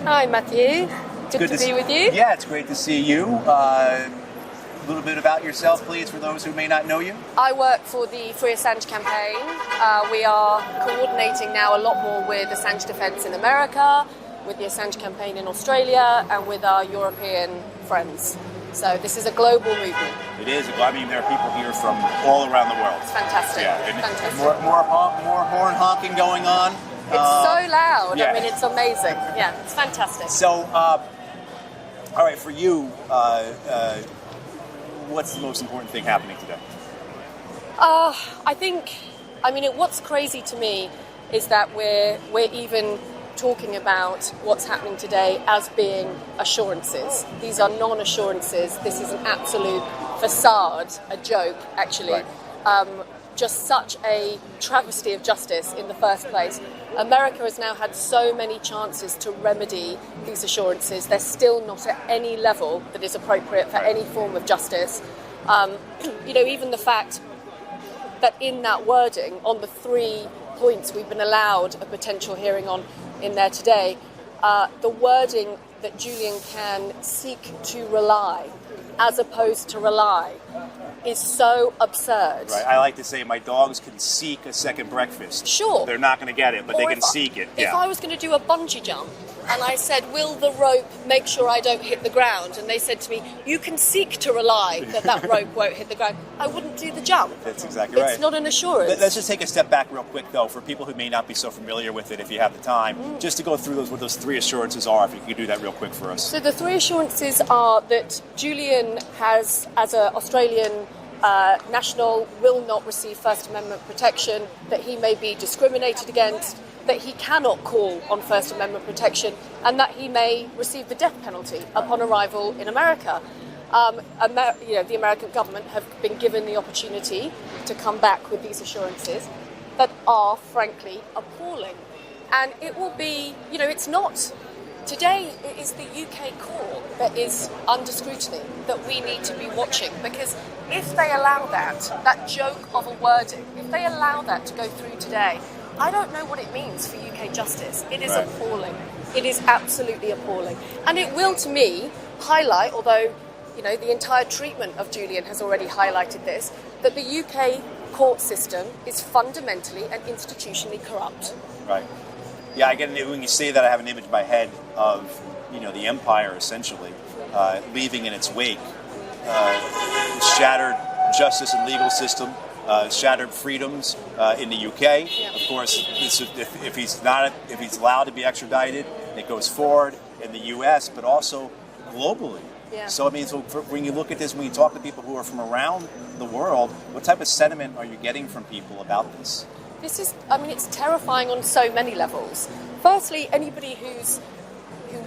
Hi, Matthew. Good to be with you. Yeah, it's great to see you. A little bit about yourself, please, for those who may not know you. I work for the Free Assange campaign. We are coordinating now a lot more with Assange defence in America, with the Assange campaign in Australia, and with our European friends. So this is a global movement. It is. I mean, there are people here from all around the world. It's fantastic. Yeah, fantastic. More horn honking going on. It's so loud. Yeah. I mean, it's amazing. Yeah, it's fantastic. So, all right, for you, what's the most important thing happening today? I think, what's crazy to me is that we're even talking about what's happening today as being assurances. These are non-assurances. This is an absolute facade, a joke, actually. Right. Just such a travesty of justice in the first place. America has now had so many chances to remedy these assurances. They're still not at any level that is appropriate for any form of justice. Even the fact that in that wording, on the 3 points we've been allowed a potential hearing on in there today, the wording that Julian can seek to rely as opposed to rely is so absurd. Right. I like to say my dogs can seek a second breakfast. Sure. They're not going to get it, but they can seek it. If I was going to do a bungee jump and I said, will the rope make sure I don't hit the ground? And they said to me, you can seek to rely that rope won't hit the ground. I wouldn't do the jump. That's exactly right. It's not an assurance. Let's just take a step back real quick, though, for people who may not be so familiar with it, if you have the time, just to go through what those 3 assurances are, if you could do that real quick for us. So the 3 assurances are that Julian has, as an Australian national, will not receive First Amendment protection, that he may be discriminated against, that he cannot call on First Amendment protection, and that he may receive the death penalty upon arrival in America. The American government have been given the opportunity to come back with these assurances that are, frankly, appalling. And it will be, it's not... Today, it is the UK court that is under scrutiny that we need to be watching, because if they allow that joke of a wording, if they allow that to go through today, I don't know what it means for UK justice. It is appalling. It is absolutely appalling. And it will, to me, highlight, although, the entire treatment of Julian has already highlighted this, that the UK court system is fundamentally and institutionally corrupt. Right. Yeah, I get it. When you say that, I have an image in my head of, the empire essentially leaving in its wake, shattered justice and legal system, shattered freedoms in the UK. Yeah. Of course, if he's allowed to be extradited, it goes forward in the US, but also globally. Yeah. So when you look at this, when you talk to people who are from around the world, what type of sentiment are you getting from people about this? This is, it's terrifying on so many levels. Firstly, anybody who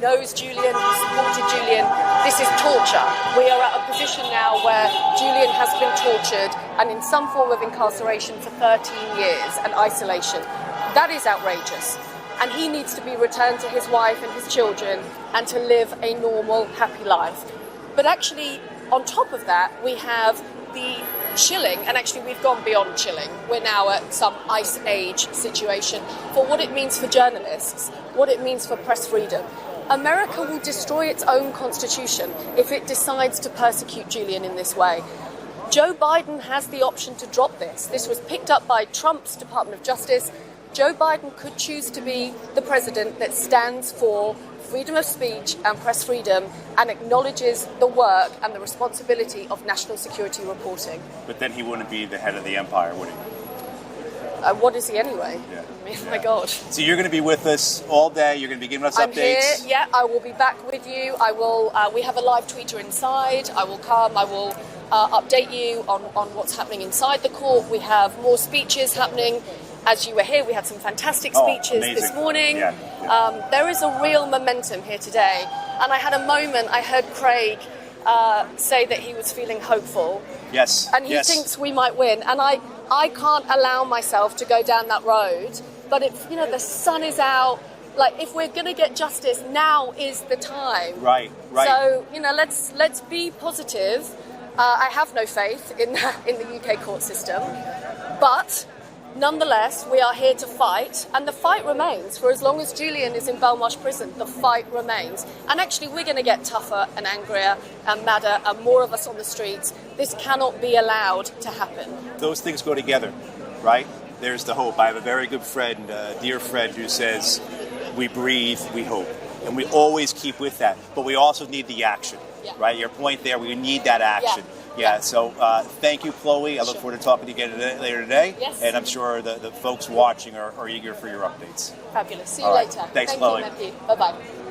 knows Julian, who supported Julian, this is torture. We are at a position now where Julian has been tortured and in some form of incarceration for 13 years and isolation. That is outrageous. And he needs to be returned to his wife and his children and to live a normal, happy life. But actually, on top of that, we have the chilling, and actually we've gone beyond chilling. We're now at some ice age situation for what it means for journalists, what it means for press freedom. America will destroy its own constitution if it decides to persecute Julian in this way. Joe Biden has the option to drop this. This was picked up by Trump's Department of Justice. Joe Biden could choose to be the president that stands for freedom of speech and press freedom and acknowledges the work and the responsibility of national security reporting. But then he wouldn't be the head of the empire, would he? What is he anyway? Yeah. My God. So you're going to be with us all day. You're going to be giving us I'm updates. Here. Yeah, I will be back with you. I will. We have a live tweeter inside. I will come. I will update you on what's happening inside the court. We have more speeches happening. As you were here, we had some fantastic speeches this morning. Yeah. There is a real momentum here today. And I had a moment, I heard Craig say that he was feeling hopeful. Yes. And he thinks we might win. And I can't allow myself to go down that road. But the sun is out. Like, if we're going to get justice, now is the time. Right. So, let's be positive. I have no faith in the UK court system. But Nonetheless, we are here to fight, and the fight remains. For as long as Julian is in Belmarsh prison, the fight remains. And actually, we're going to get tougher and angrier and madder and more of us on the streets. This cannot be allowed to happen. Those things go together, right? There's the hope. I have a very good friend, a dear friend, who says, we breathe, we hope. And we always keep with that. But we also need the action, right? Your point there, we need that action. Yeah, so thank you, Chloe. I look forward to talking to you again later today. Yes. And I'm sure the folks watching are eager for your updates. Fabulous. See you All right. later. Thanks, Thank Chloe. you, Matthew. Bye-bye.